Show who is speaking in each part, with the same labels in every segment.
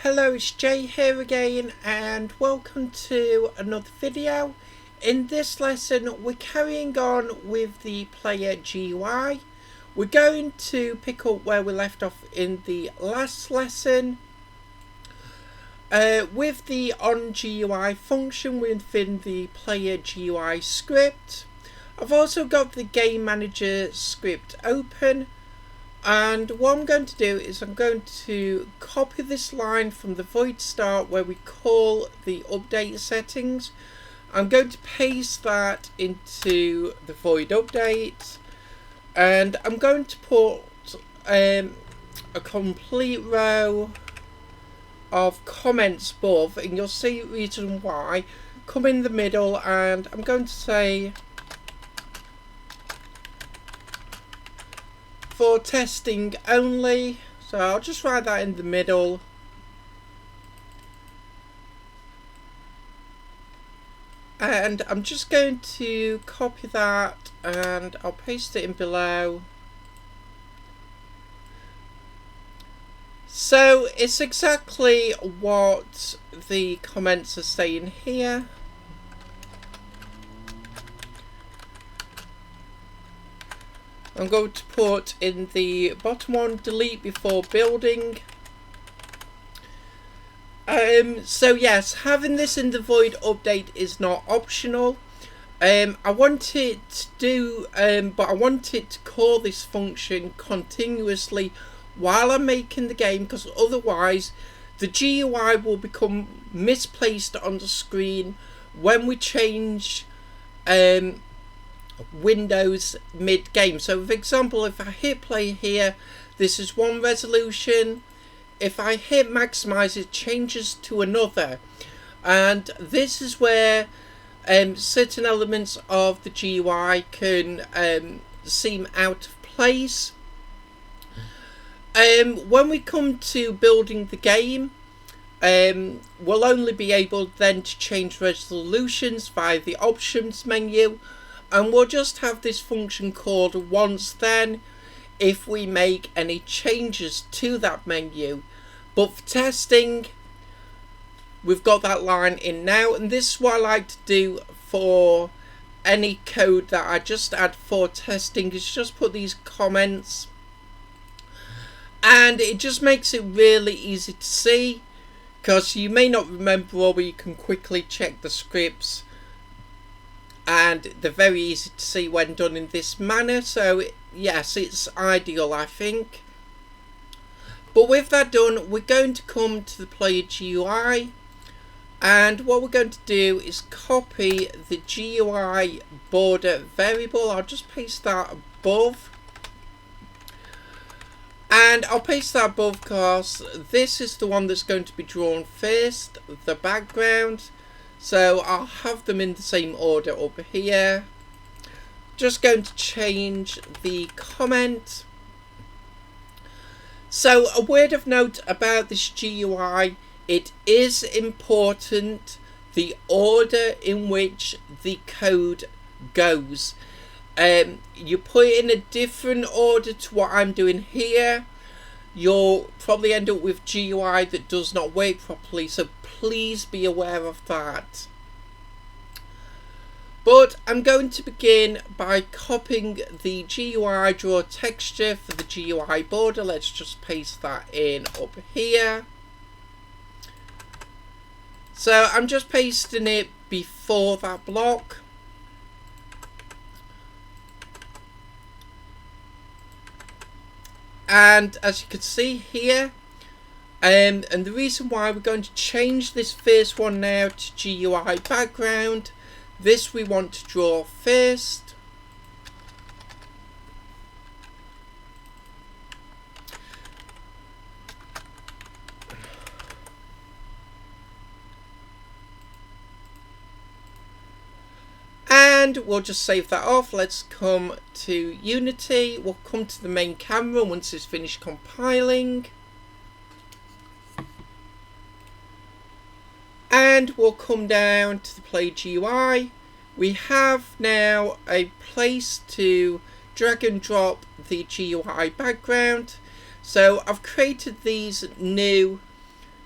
Speaker 1: Hello, it's Jay here again and welcome to another video. In this lesson we're carrying on with the player GUI. We're going to pick up where we left off in the last lesson with the onGUI function within the player GUI script. I've also got the game manager script open. And what I'm going to do is I'm going to copy this line from the void start where we call the update settings. I'm going to paste that into the void update, and I'm going to put a complete row of comments above, and you'll see the reason why. Come in the middle, and I'm going to say for testing only, so I'll just write that in the middle. And I'm just going to copy that and I'll paste it in below. So it's exactly what the comments are saying here. I'm going to put in the bottom one, delete before building. So yes, having this in the void update is not optional. I want it to do, but I want it to call this function continuously while I'm making the game, because otherwise the GUI will become misplaced on the screen when we change windows mid-game. So for example, if I hit play here, this is one resolution. If I hit maximize, it changes to another, and this is where certain elements of the GUI can seem out of place. When we come to building the game, we'll only be able then to change resolutions via the options menu. And we'll just have this function called once then if we make any changes to that menu. But for testing, we've got that line in now. And this is what I like to do for any code that I just add for testing, is just put these comments. And it just makes it really easy to see, because you may not remember all, but you can quickly check the scripts. And they're very easy to see when done in this manner. So yes, it's ideal, I think. But with that done, we're going to come to the player GUI, and what we're going to do is copy the GUI border variable. I'll just paste that above, and I'll paste that above because this is the one that's going to be drawn first, the background. So I'll have them in the same order over here. Just going to change the comment. So a word of note about this GUI, it is important the order in which the code goes. You put it in a different order to what I'm doing here, you'll probably end up with GUI that does not work properly, so please be aware of that. But I'm going to begin by copying the GUI draw texture for the GUI border. Let's just paste that in up here. So I'm just pasting it before that block. And as you can see here, and the reason why we're going to change this first one now to GUI background, this we want to draw first. And we'll just save that off. Let's come to Unity. We'll come to the main camera once it's finished compiling. And we'll come down to the PlayerGUI. We have now a place to drag and drop the GUI background. So I've created these new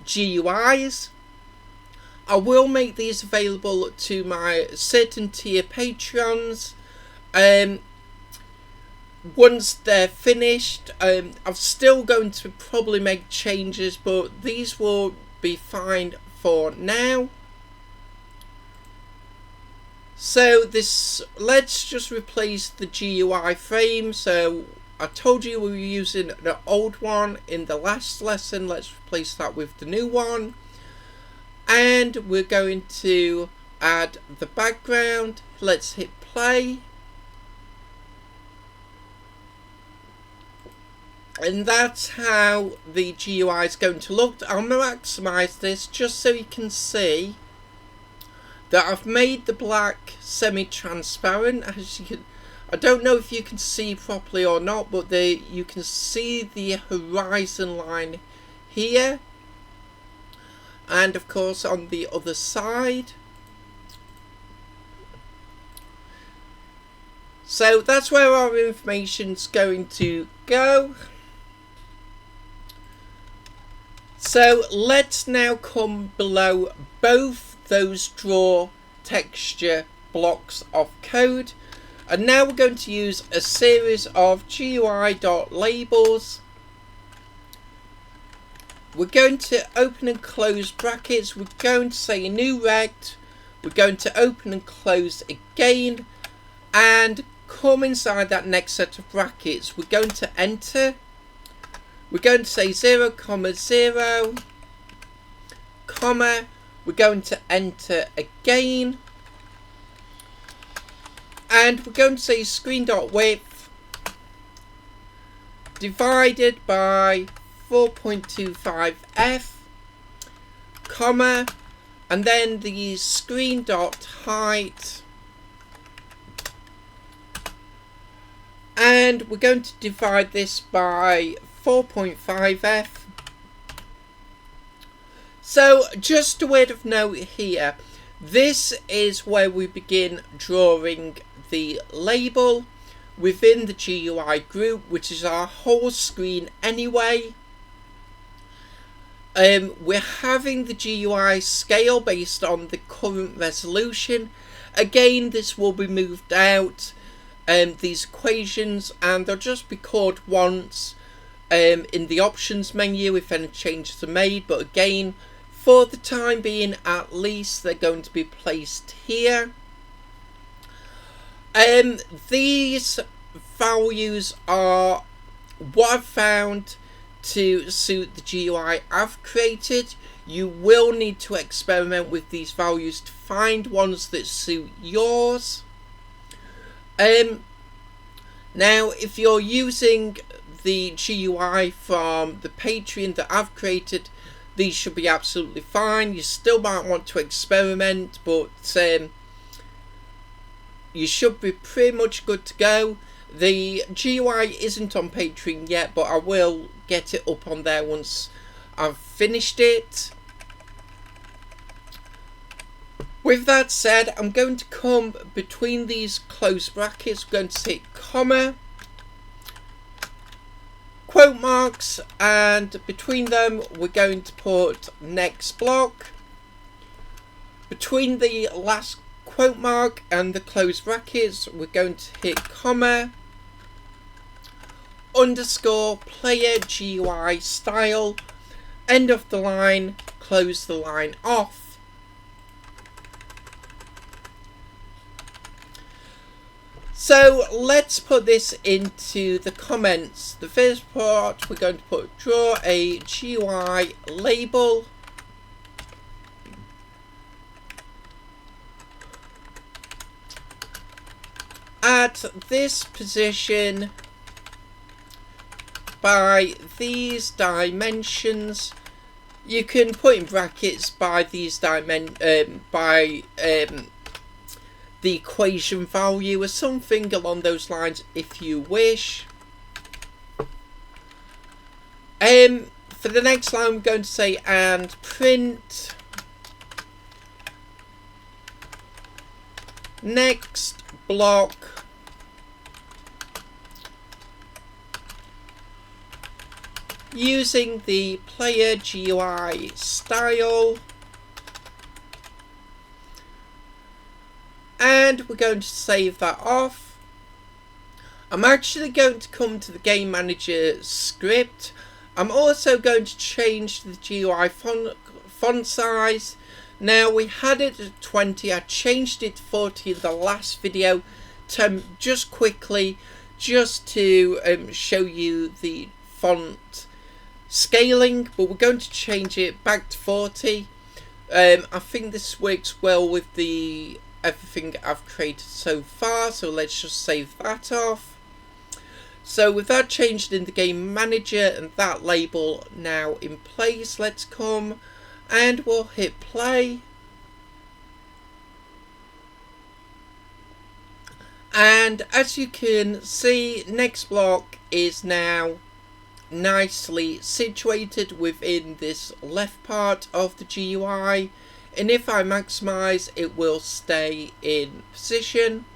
Speaker 1: GUIs. I will make these available to my certain tier Patreons once they're finished. I'm still going to probably make changes, but these will be fine for now. So let's just replace the GUI frame. So I told you we were using the old one in the last lesson. Let's replace that with the new one. And we're going to add the background. Let's hit play. And that's how the GUI is going to look. I'll maximize this just so you can see that I've made the black semi-transparent. As you can, I don't know if you can see properly or not, but you can see the horizon line here, and of course on the other side. So that's where our information's going to go. So let's now come below both those draw texture blocks of code, and now we're going to use a series of GUI.labels. We're going to open and close brackets. We're going to say a new rect. We're going to open and close again, and come inside that next set of brackets. We're going to enter. We're going to say 0, 0, comma. We're going to enter again, and we're going to say screen.width divided by 4.25f, comma, and then the screen.height, and we're going to divide this by 4.5f. So just a word of note here, this is where we begin drawing the label within the GUI group, which is our whole screen anyway. We're having the GUI scale based on the current resolution. Again, this will be moved out, these equations, and they'll just be called once in the options menu if any changes are made, but again, for the time being at least, they're going to be placed here. These values are what I've found to suit the GUI I've created. You will need to experiment with these values to find ones that suit yours. Now, if you're using the GUI from the Patreon that I've created, these should be absolutely fine. You still might want to experiment, but you should be pretty much good to go. The GUI isn't on Patreon yet, but I will get it up on there once I've finished it. With that said, I'm going to come between these close brackets. I'm going to say comma, quote marks, and between them we're going to put next block. Between the last quote mark and the close brackets we're going to hit comma, underscore player GUI style, end of the line, close the line off. So let's put this into the comments. The first part, we're going to draw a GUI label. At this position by these dimensions. You can put in brackets by these the equation value or something along those lines if you wish. For the next line, I'm going to say and print next block using the PlayerGUI style, and we're going to save that off. I'm actually going to come to the game manager script. I'm also going to change the GUI font size. Now, we had it at 20, I changed it to 40 in the last video to just quickly, just to show you the font scaling, but we're going to change it back to 40. I think this works well with the everything I've created so far, so let's just save that off. So with that changed in the game manager and that label now in place, let's come and we'll hit play. And as you can see, next block is now nicely situated within this left part of the GUI, and if I maximize, it will stay in position.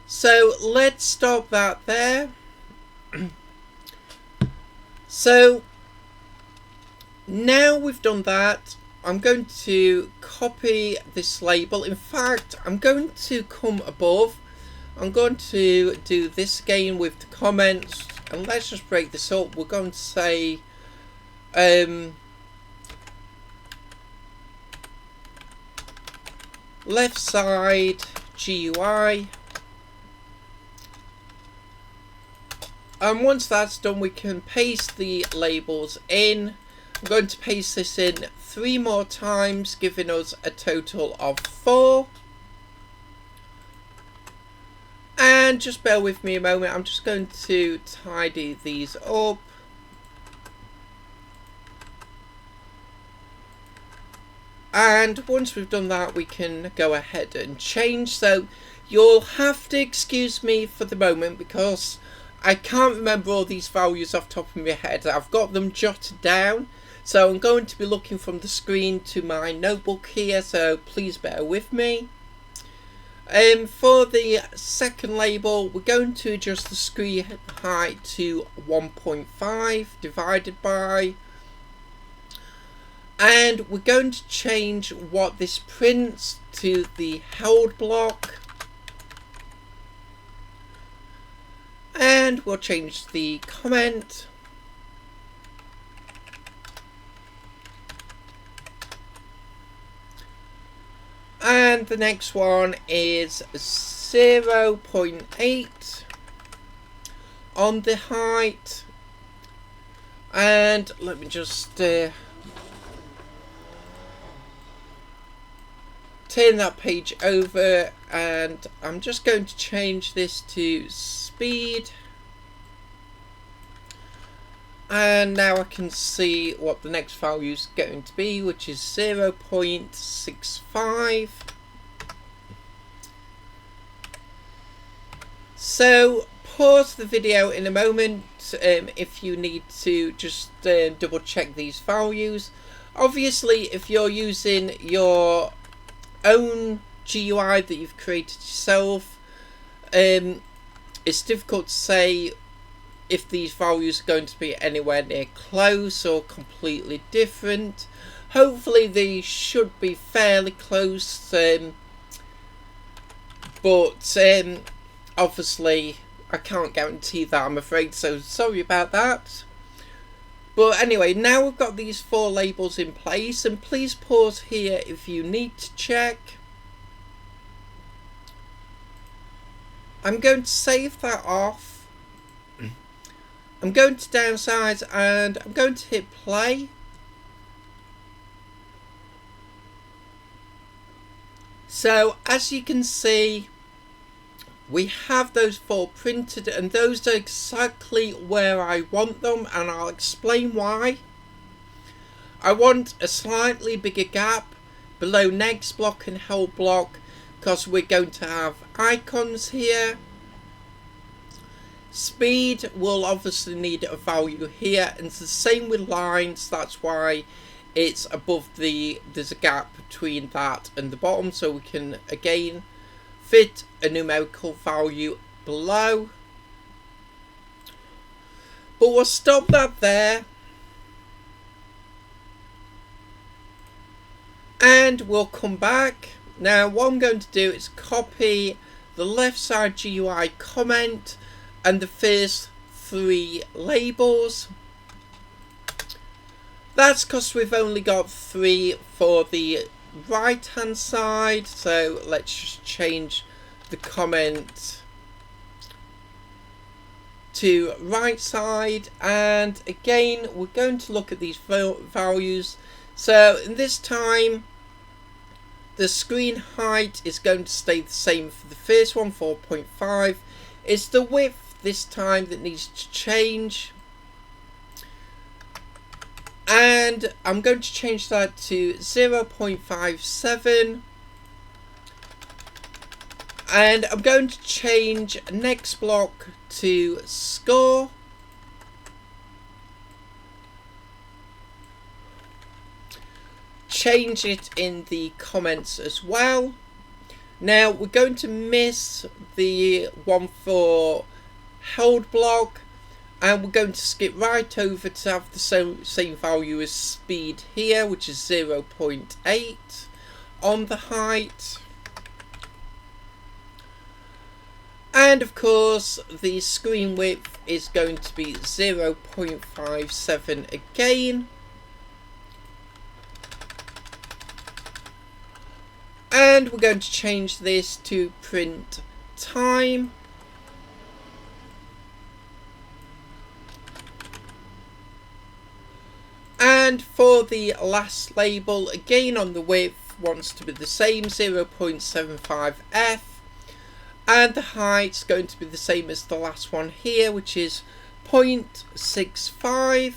Speaker 1: So let's stop that there. So now we've done that, I'm going to copy this label. In fact, I'm going to come above. I'm going to do this again with the comments, and let's just break this up. We're going to say left side GUI, and once that's done, we can paste the labels in. I'm going to paste this in 3 more times, giving us a total of 4. And just bear with me a moment, I'm just going to tidy these up. And once we've done that, we can go ahead and change. So you'll have to excuse me for the moment because I can't remember all these values off the top of my head. I've got them jotted down. So I'm going to be looking from the screen to my notebook here, so please bear with me. For the second label, we're going to adjust the screen height to 1.5 divided by, and we're going to change what this prints to the held block, and we'll change the comment. And the next one is 0.8 on the height. And let me just turn that page over, and I'm just going to change this to speed. And now I can see what the next value is going to be, which is 0.65. So pause the video in a moment if you need to just double check these values. Obviously, if you're using your own GUI that you've created yourself, it's difficult to say if these values are going to be anywhere near close or completely different. Hopefully they should be fairly close, but obviously I can't guarantee that, I'm afraid, so sorry about that. But anyway, now we've got these 4 labels in place, and please pause here if you need to check. I'm going to save that off. I'm going to downsize and I'm going to hit play. So as you can see, we have those 4 printed, and those are exactly where I want them, and I'll explain why. I want a slightly bigger gap below next block and held block because we're going to have icons here. Speed will obviously need a value here, and it's the same with lines. That's why it's above there's a gap between that and the bottom, so we can again fit a numerical value below. But we'll stop that there. And we'll come back. Now what I'm going to do is copy the left side GUI comment and the first 3 labels. That's because we've only got 3 for the right hand side. So let's just change the comment to right side, and again we're going to look at these values. So in this time the screen height is going to stay the same for the first one, 4.5. It's the width this time that needs to change, and I'm going to change that to 0.57, and I'm going to change next block to score. Change it in the comments as well. Now we're going to miss the one for held block, and we're going to skip right over to have the same value as speed here, which is 0.8 on the height. And of course the screen width is going to be 0.57 again. And we're going to change this to print time. And for the last label, again on the width, wants to be the same, 0.75f. And the height's going to be the same as the last one here, which is 0.65.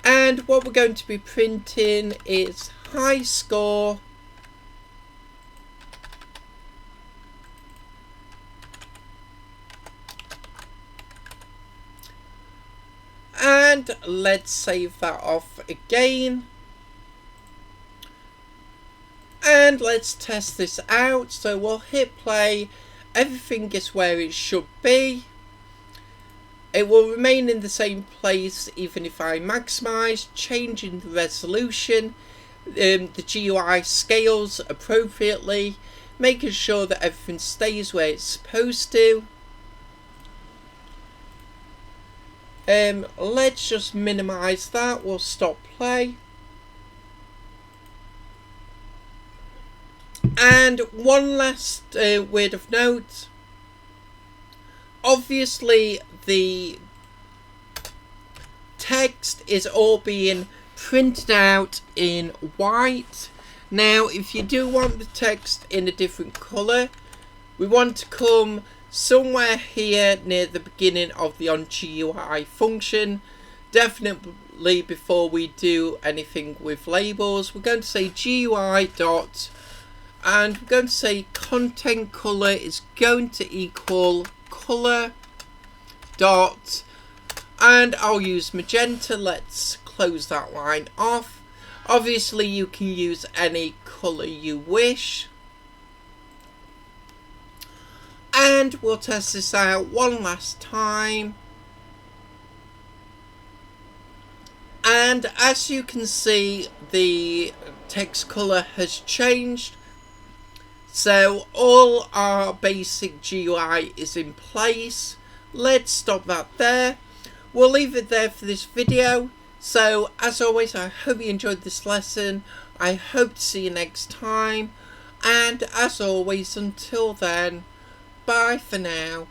Speaker 1: And what we're going to be printing is high score and let's save that off again. And let's test this out. So we'll hit play. Everything is where it should be. It will remain in the same place even if I maximise, changing the resolution. The GUI scales appropriately, making sure that everything stays where it's supposed to. Let's just minimise that. We'll stop play. And one last word of note. Obviously the text is all being printed out in white. Now if you do want the text in a different colour, we want to come somewhere here near the beginning of the onGUI function. Definitely before we do anything with labels, we're going to say GUI dot, and we're going to say content color is going to equal color dot, and I'll use magenta. Let's close that line off. Obviously you can use any color you wish. And we'll test this out one last time. And as you can see, the text color has changed. So all our basic GUI is in place. Let's stop that there. We'll leave it there for this video. So as always, I hope you enjoyed this lesson. I hope to see you next time. And as always, until then, bye for now.